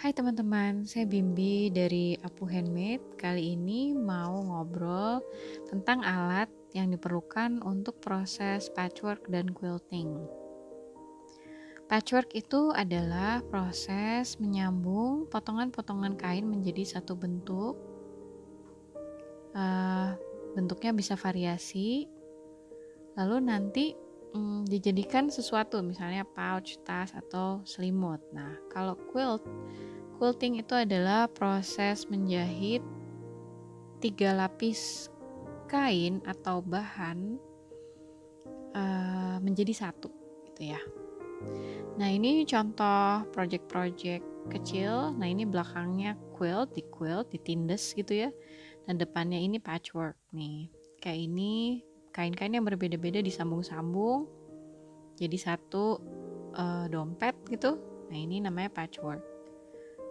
Hai teman-teman, saya Bimbi dari Apu Handmade. Kali ini mau ngobrol tentang alat yang diperlukan untuk proses patchwork dan quilting. Patchwork itu adalah proses menyambung potongan-potongan kain menjadi satu bentuk. Bentuknya bisa variasi, lalu nanti dijadikan sesuatu, misalnya pouch, tas, atau selimut. Nah, kalau quilting itu adalah proses menjahit 3 lapis kain atau bahan menjadi satu, gitu ya. Nah, ini contoh project-project kecil. Nah, ini belakangnya quilt, ditindes gitu ya. Dan depannya ini patchwork nih. Kayak ini kain-kain yang berbeda-beda disambung-sambung jadi satu dompet gitu. Nah, ini namanya patchwork.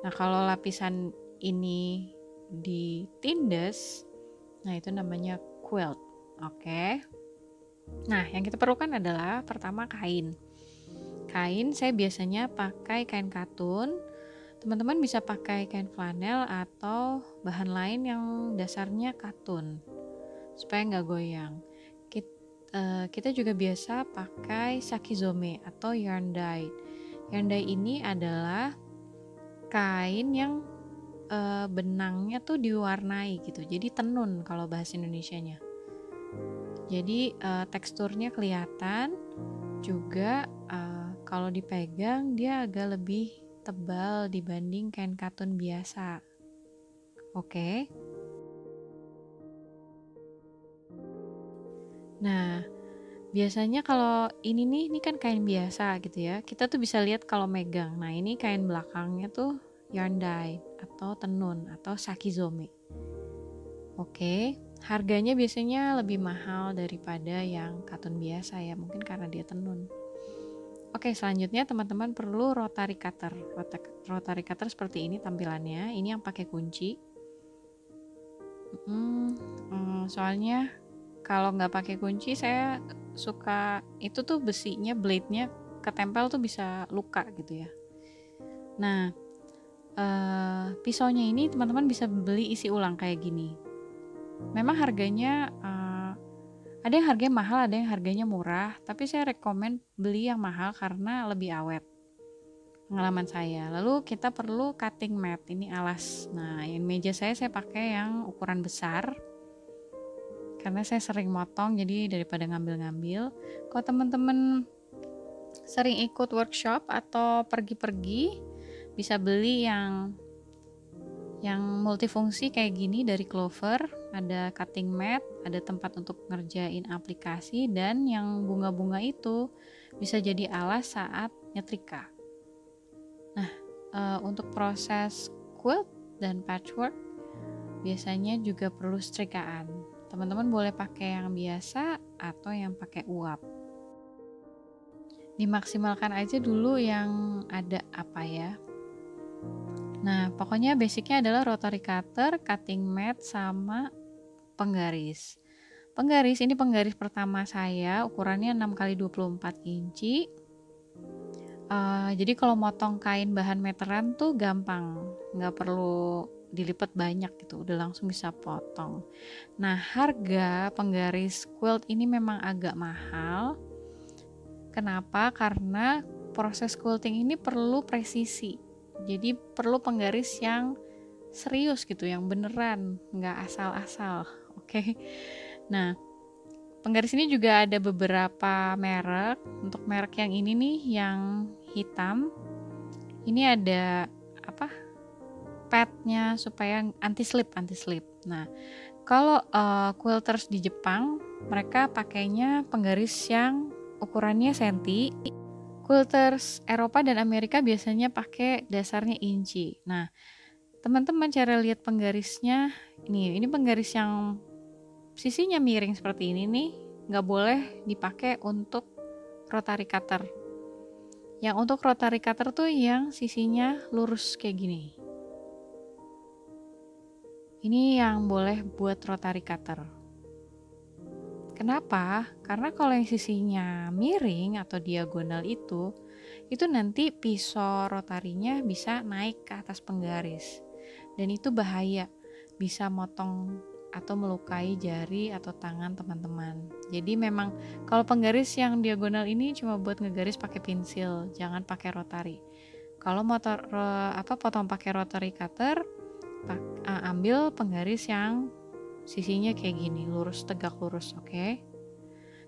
Nah, kalau lapisan ini ditindes, nah itu namanya quilt. Oke. Nah, yang kita perlukan adalah pertama kain. Kain saya biasanya pakai kain katun. Teman-teman bisa pakai kain flanel atau bahan lain yang dasarnya katun supaya nggak goyang. Kita juga biasa pakai sakizome atau yarn dye. Yarn dye ini adalah kain yang benangnya tuh diwarnai gitu, jadi tenun kalau bahasa Indonesianya. Jadi teksturnya kelihatan, juga kalau dipegang dia agak lebih tebal dibanding kain katun biasa. Oke. Nah, biasanya kalau ini kan kain biasa gitu ya, kita tuh bisa lihat kalau megang. Nah, ini kain belakangnya tuh yarn dye atau tenun atau sakizome. Oke, harganya biasanya lebih mahal daripada yang katun biasa ya, mungkin karena dia tenun. Oke, selanjutnya teman-teman perlu rotary cutter. Rotary cutter seperti ini tampilannya. Ini yang pakai kunci. Soalnya kalau nggak pakai kunci saya suka itu tuh besinya, blade-nya ketempel tuh bisa luka gitu ya. Nah, pisaunya ini teman-teman bisa beli isi ulang kayak gini. Memang harganya ada yang harganya mahal, ada yang harganya murah, tapi saya rekomen beli yang mahal karena lebih awet. Pengalaman saya. Lalu kita perlu cutting mat, ini alas. Nah, yang meja saya pakai yang ukuran besar karena saya sering motong, jadi daripada ngambil-ngambil. Kalau teman-teman sering ikut workshop atau pergi-pergi, bisa beli yang multifungsi kayak gini dari Clover. Ada cutting mat, ada tempat untuk ngerjain aplikasi, dan yang bunga-bunga itu bisa jadi alas saat nyetrika. Nah, untuk proses quilt dan patchwork biasanya juga perlu setrikaan. Teman-teman boleh pakai yang biasa atau yang pakai uap. Dimaksimalkan aja dulu yang ada apa ya. Nah, pokoknya basicnya adalah rotary cutter, cutting mat, sama penggaris. Ini penggaris pertama saya, ukurannya 6x24 inci. Jadi kalau motong kain bahan meteran tuh gampang, nggak perlu dilipat banyak gitu, udah langsung bisa potong. Nah, harga penggaris quilt ini memang agak mahal. Kenapa? Karena proses quilting ini perlu presisi. Jadi perlu penggaris yang serius gitu, yang beneran, nggak asal-asal. Oke. Nah, penggaris ini juga ada beberapa merek. Untuk merek yang ini nih, yang hitam, ini ada padnya supaya anti slip. Nah, kalau quilters di Jepang, mereka pakainya penggaris yang ukurannya senti. Quilters Eropa dan Amerika biasanya pakai dasarnya inci. Nah, teman-teman cara lihat penggarisnya, ini penggaris yang sisinya miring seperti ini nih, nggak boleh dipakai untuk rotary cutter. Yang untuk rotary cutter tuh yang sisinya lurus kayak gini. Ini yang boleh buat rotary cutter. Kenapa? Karena kalau yang sisinya miring atau diagonal itu nanti pisau rotarinya bisa naik ke atas penggaris. Dan itu bahaya, bisa motong atau melukai jari atau tangan teman-teman. Jadi memang kalau penggaris yang diagonal ini cuma buat ngegaris pakai pensil, jangan pakai rotari. Kalau potong pakai rotary cutter, ambil penggaris yang sisinya kayak gini, lurus tegak lurus, oke?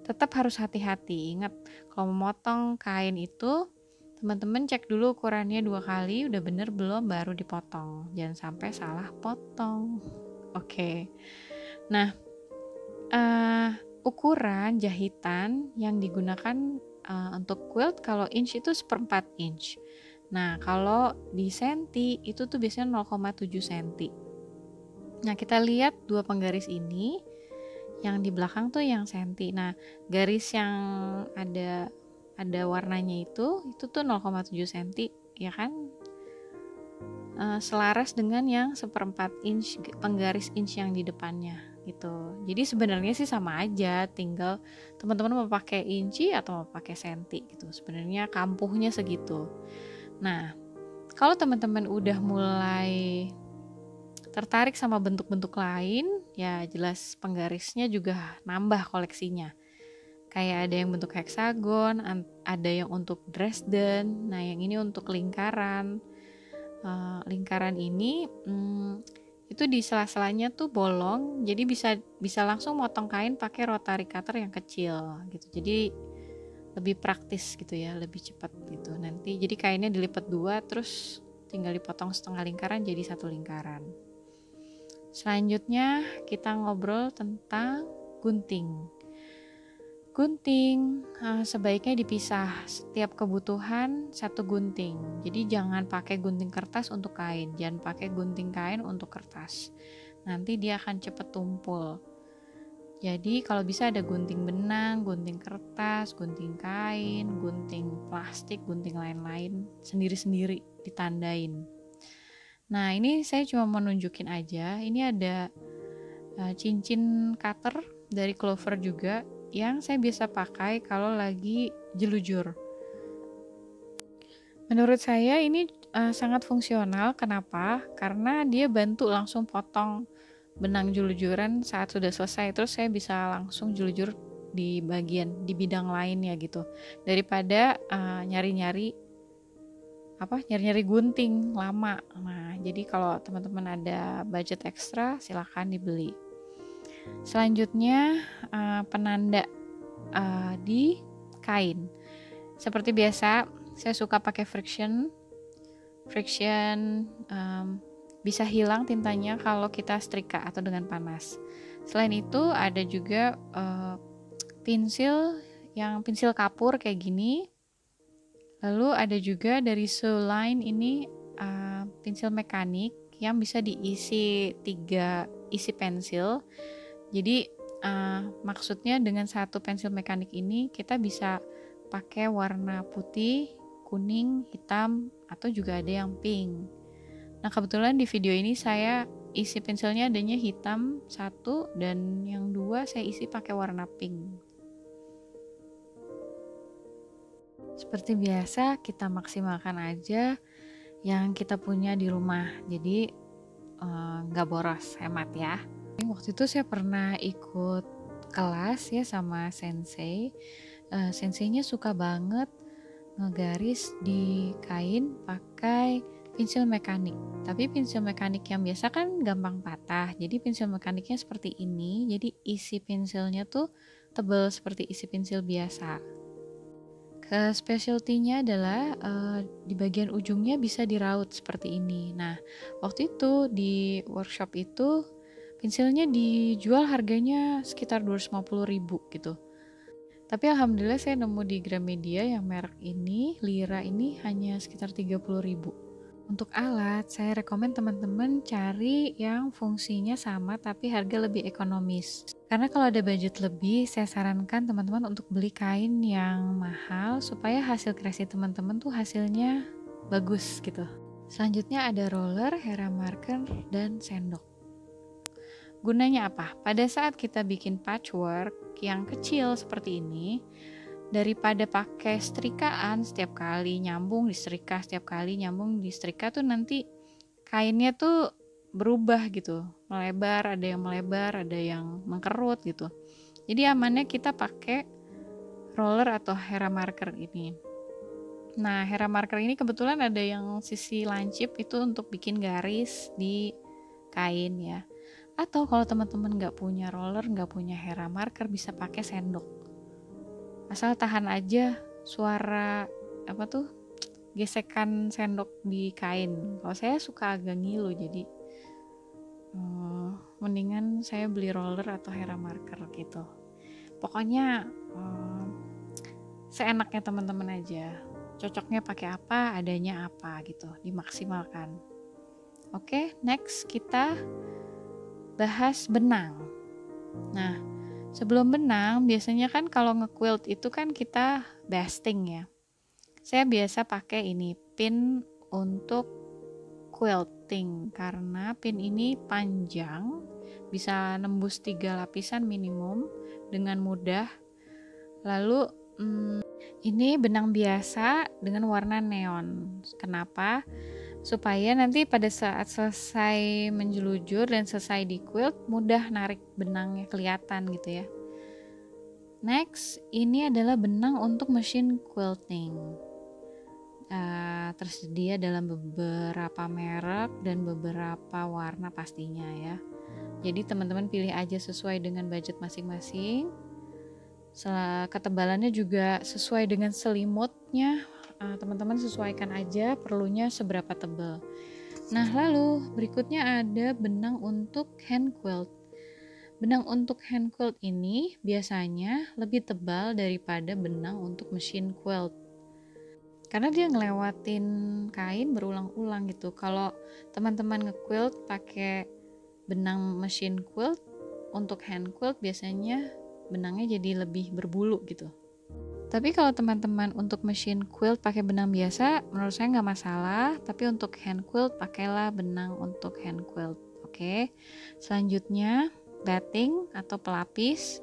Tetap harus hati-hati. Ingat, kalau memotong kain itu teman-teman cek dulu ukurannya 2 kali, udah bener belum baru dipotong. Jangan sampai salah potong. Oke. Nah, ukuran jahitan yang digunakan untuk quilt kalau inch itu 1/4 inch. Nah, kalau di senti itu tuh biasanya 0,7 senti. Nah, kita lihat dua penggaris ini, yang di belakang tuh yang senti. Nah, garis yang ada warnanya itu tuh 0,7 senti, ya kan? Selaras dengan yang 1/4 inch penggaris inch yang di depannya gitu. Jadi sebenarnya sih sama aja, tinggal teman-teman mau pakai inci atau mau pakai senti gitu. Sebenarnya kampuhnya segitu. Nah, kalau teman-teman udah mulai tertarik sama bentuk-bentuk lain, ya jelas penggarisnya juga nambah koleksinya. Kayak ada yang bentuk heksagon, ada yang untuk Dresden, nah yang ini untuk lingkaran. Lingkaran ini itu di sela-selanya tuh bolong, jadi bisa langsung motong kain pakai rotary cutter yang kecil gitu. Jadi lebih praktis gitu ya, lebih cepat gitu. Nanti jadi kainnya dilipat 2, terus tinggal dipotong setengah lingkaran jadi 1 lingkaran. Selanjutnya kita ngobrol tentang gunting. Gunting sebaiknya dipisah, setiap kebutuhan 1 gunting. Jadi jangan pakai gunting kertas untuk kain, jangan pakai gunting kain untuk kertas. Nanti dia akan cepat tumpul. Jadi kalau bisa ada gunting benang, gunting kertas, gunting kain, gunting plastik, gunting lain-lain, sendiri-sendiri ditandain. Nah, ini saya cuma mau nunjukin aja. Ini ada cincin cutter dari Clover juga yang saya biasa pakai kalau lagi jelujur. Menurut saya ini sangat fungsional. Kenapa? Karena dia bantu langsung potong benang julujuran saat sudah selesai. Terus saya bisa langsung julujur di bidang lainnya gitu. Daripada nyari-nyari gunting lama. Nah, jadi kalau teman-teman ada budget ekstra, silakan dibeli. Selanjutnya penanda di kain. Seperti biasa, saya suka pakai friction. Bisa hilang tintanya kalau kita setrika atau dengan panas. Selain itu ada juga pensil kapur kayak gini. Lalu ada juga dari Soline ini pensil mekanik yang bisa diisi 3 isi pensil. Jadi maksudnya dengan 1 pensil mekanik ini kita bisa pakai warna putih, kuning, hitam, atau juga ada yang pink. Nah, kebetulan di video ini saya isi pensilnya adanya hitam 1 dan yang 2 saya isi pakai warna pink. Seperti biasa, kita maksimalkan aja yang kita punya di rumah. Jadi nggak boros, hemat ya. Waktu itu saya pernah ikut kelas ya sama sensei. Senseinya suka banget ngegaris di kain pakai pensil mekanik. Tapi pensil mekanik yang biasa kan gampang patah. Jadi pensil mekaniknya seperti ini. Jadi isi pensilnya tuh tebal seperti isi pensil biasa. Specialty-nya adalah di bagian ujungnya bisa diraut seperti ini. Nah, waktu itu di workshop itu pensilnya dijual harganya sekitar 250.000 gitu. Tapi alhamdulillah saya nemu di Gramedia yang merek ini, Lira ini hanya sekitar 30.000. Untuk alat, saya rekomen teman-teman cari yang fungsinya sama tapi harga lebih ekonomis. Karena kalau ada budget lebih, saya sarankan teman-teman untuk beli kain yang mahal supaya hasil kreasi teman-teman tuh hasilnya bagus gitu. Selanjutnya ada roller, hera marker, dan sendok. Gunanya apa? Pada saat kita bikin patchwork yang kecil seperti ini, daripada pakai setrikaan setiap kali nyambung disetrika, setiap kali nyambung disetrika tuh nanti kainnya tuh berubah gitu, melebar, ada yang mengkerut gitu. Jadi amannya kita pakai roller atau Hera marker ini. Nah, Hera marker ini kebetulan ada yang sisi lancip itu untuk bikin garis di kain ya. Atau kalau teman-teman nggak punya roller, nggak punya Hera marker, bisa pakai sendok. Asal tahan aja suara apa tuh gesekan sendok di kain. Kalau saya suka agak ngilu, jadi mendingan saya beli roller atau Hera marker gitu. Pokoknya seenaknya teman-teman aja. Cocoknya pakai apa, adanya apa gitu, dimaksimalkan. Oke, next kita bahas benang. Nah, sebelum benang, biasanya kan kalau nge-quilt itu kan kita basting ya. Saya biasa pakai ini, pin untuk quilting, karena pin ini panjang, bisa nembus 3 lapisan minimum dengan mudah. Lalu, ini benang biasa dengan warna neon. Kenapa? Supaya nanti pada saat selesai menjelujur dan selesai di quilt mudah narik benangnya kelihatan gitu ya. Next, ini adalah benang untuk mesin quilting. Tersedia dalam beberapa merek dan beberapa warna pastinya ya. Jadi teman-teman pilih aja sesuai dengan budget masing-masing. Ketebalannya juga sesuai dengan selimutnya. Teman-teman sesuaikan aja perlunya seberapa tebal. Nah, lalu berikutnya ada benang untuk hand quilt. Benang untuk hand quilt ini biasanya lebih tebal daripada benang untuk mesin quilt. Karena dia ngelewatin kain berulang-ulang gitu. Kalau teman-teman nge-quilt pakai benang mesin quilt, untuk hand quilt biasanya benangnya jadi lebih berbulu gitu. Tapi kalau teman-teman untuk mesin quilt pakai benang biasa, menurut saya nggak masalah. Tapi untuk hand quilt, pakailah benang untuk hand quilt. Oke. Selanjutnya, batting atau pelapis.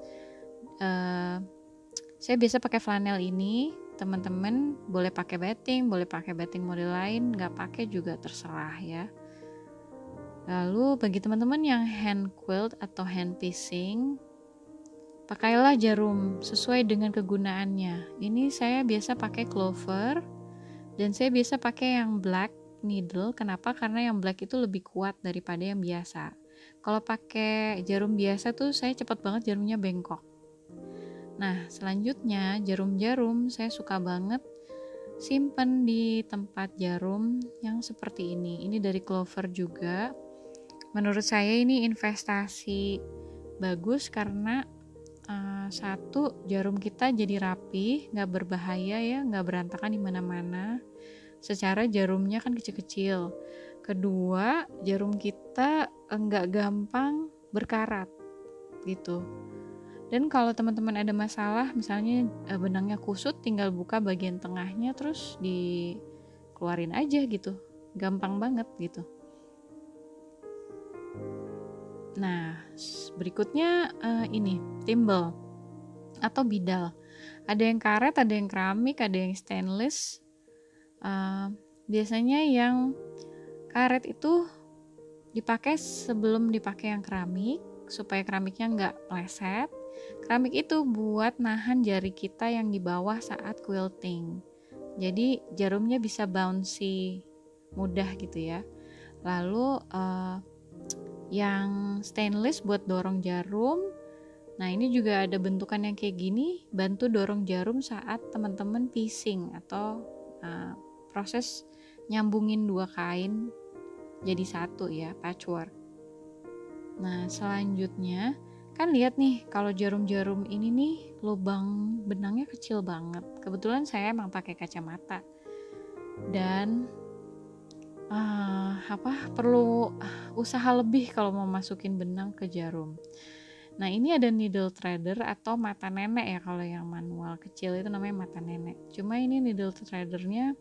Saya biasa pakai flanel ini. Teman-teman boleh pakai batting model lain, nggak pakai juga terserah ya. Lalu bagi teman-teman yang hand quilt atau hand piecing, pakailah jarum sesuai dengan kegunaannya. Ini saya biasa pakai clover dan saya biasa pakai yang black needle. Kenapa? Karena yang black itu lebih kuat daripada yang biasa. Kalau pakai jarum biasa tuh saya cepat banget jarumnya bengkok. Nah, selanjutnya jarum-jarum saya suka banget simpan di tempat jarum yang seperti ini. Ini dari clover juga. Menurut saya ini investasi bagus karena satu, jarum kita jadi rapi, nggak berbahaya ya, nggak berantakan di mana-mana. Secara jarumnya kan kecil-kecil. Kedua, jarum kita nggak gampang berkarat gitu. Dan kalau teman-teman ada masalah, misalnya benangnya kusut, tinggal buka bagian tengahnya terus dikeluarin aja gitu, gampang banget gitu. Nah, berikutnya ini timbel atau bidal. Ada yang karet, ada yang keramik, ada yang stainless. Biasanya yang karet itu dipakai sebelum dipakai yang keramik, supaya keramiknya nggak meleset. Keramik itu buat nahan jari kita yang di bawah saat quilting. Jadi jarumnya bisa bouncy mudah gitu ya. Lalu yang stainless buat dorong jarum. Nah, ini juga ada bentukan yang kayak gini, bantu dorong jarum saat teman-teman piecing atau proses nyambungin dua kain jadi satu ya, patchwork. Nah, selanjutnya kan lihat nih, kalau jarum-jarum ini nih lubang benangnya kecil banget. Kebetulan saya emang pakai kacamata dan perlu usaha lebih kalau mau masukin benang ke jarum. Nah, ini ada needle threader atau mata nenek ya, kalau yang manual kecil itu namanya mata nenek. Cuma ini needle threadernya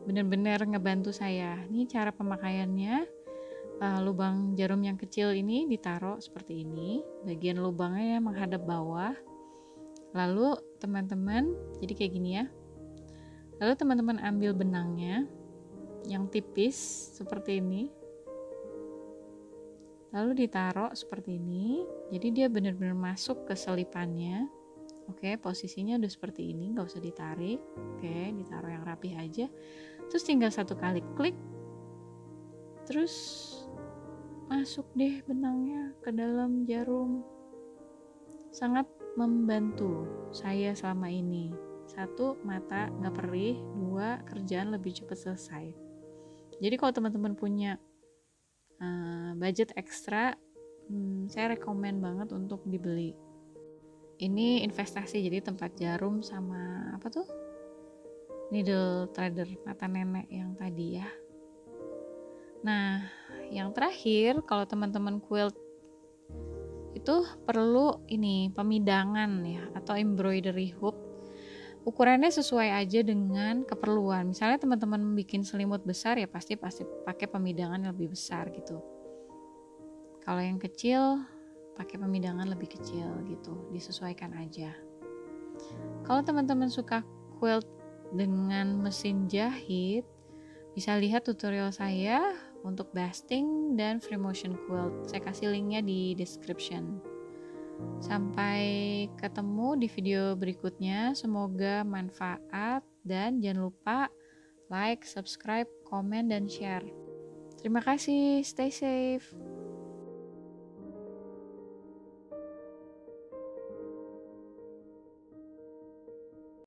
bener-bener ngebantu saya. Ini cara pemakaiannya. lubang jarum yang kecil ini ditaruh seperti ini, bagian lubangnya menghadap bawah. Lalu teman-teman, jadi kayak gini ya. Lalu teman-teman ambil benangnya yang tipis seperti ini. Lalu ditaruh seperti ini. Jadi dia benar-benar masuk ke selipannya. Oke, posisinya udah seperti ini, nggak usah ditarik. Oke, ditaruh yang rapih aja. Terus tinggal satu kali klik. Terus masuk deh benangnya ke dalam jarum. Sangat membantu saya selama ini. 1, mata nggak perih. 2, kerjaan lebih cepat selesai. Jadi kalau teman-teman punya budget ekstra, saya rekomen banget untuk dibeli. Ini investasi, jadi tempat jarum sama apa tuh? Needle threader mata nenek yang tadi ya. Nah, yang terakhir, kalau teman-teman quilt itu perlu ini pemidangan ya, atau embroidery hook. Ukurannya sesuai aja dengan keperluan. Misalnya teman-teman bikin selimut besar ya pasti pakai pemidangan yang lebih besar gitu. Kalau yang kecil pakai pemidangan lebih kecil gitu, disesuaikan aja. Kalau teman-teman suka quilt dengan mesin jahit, bisa lihat tutorial saya untuk basting dan free motion quilt. Saya kasih linknya di description. Sampai ketemu di video berikutnya. Semoga manfaat dan jangan lupa like, subscribe, komen, dan share. Terima kasih. Stay safe.